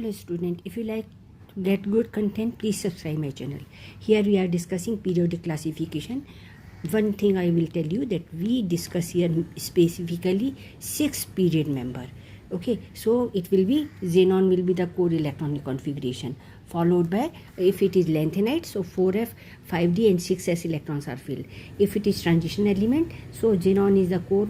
Hello student, if you like to get good content, please subscribe my channel. Here we are discussing periodic classification. One thing I will tell you that we discuss here specifically 6 period member. Okay, so it will be xenon will be the core electronic configuration, followed by, if it is lanthanide, so 4f, 5d and 6s electrons are filled. If it is transition element, so xenon is the core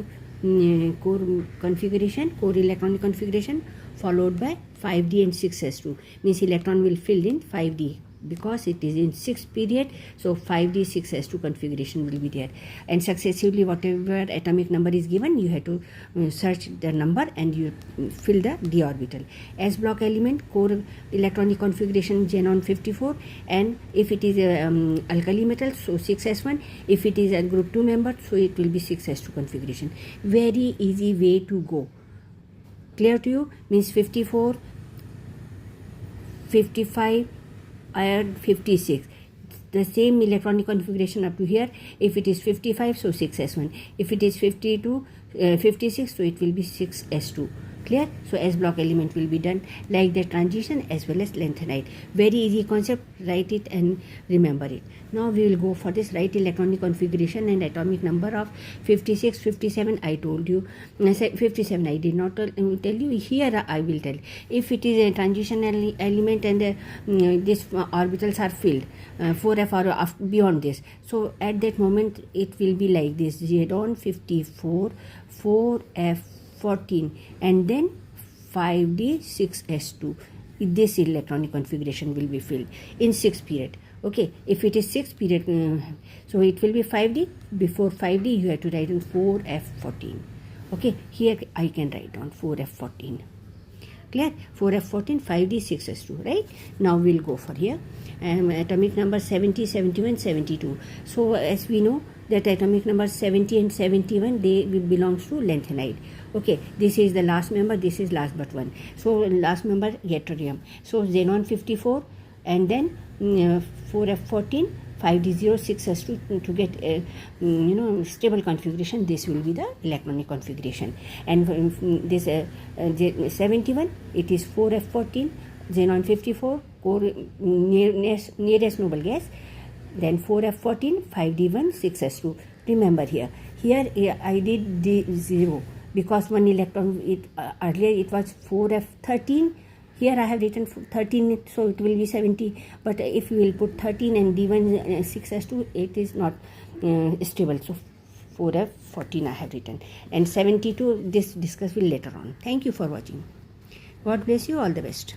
configuration, core electronic configuration, followed by 5d and 6s2, means electron will fill in 5d because it is in 6th period, so 5d 6s2 configuration will be there, and successively whatever atomic number is given, you have to search the number and you fill the d orbital. S block element, core electronic configuration xenon 54, and if it is a alkali metal, so 6s1. If it is a group 2 member, so it will be 6s2 configuration. Very easy way to go. Clear to you? Means 54, 55 and 56, the same electronic configuration up to here. If it is 55, so 6s1. If it is 52, 56, so it will be 6s2. Clear? So S block element will be done like the transition as well as lanthanide. Very easy concept. Write it and remember it. Now we will go for this. Write electronic configuration and atomic number of 56, 57. I told you. 57 I did not tell you. Here I will tell. If it is a transition element and these orbitals are filled, 4f or beyond this, so at that moment it will be like this: xenon 54, 4f 14, and then 5d 6s2. This electronic configuration will be filled in 6th period. Okay, if it is 6th period, so it will be 5d. Before 5d you have to write on 4f14. Okay, here I can write on 4f14. Clear? 4f14, 5d 6s2. Right? Now we'll go for here. Atomic number 70, 71, 72. So as we know that atomic number 70 and 71, they belongs to lanthanide. Okay, this is the last member, this is last but one. So last member yttrium. So xenon 54 and then 4f14, 5d0, 6s2 to get stable configuration. This will be the electronic configuration. And this 71, it is 4f14, xenon 54, core nearest noble gas, then 4f14, 5d1, 6s2. Remember here I did the 0 because one electron, earlier it was 4f13. Here I have written 13, so it will be 70. But if you will put 13 and d1 6s2, it is not stable. So 4f14 I have written. And 72, this discuss will later on. Thank you for watching. God bless you. All the best.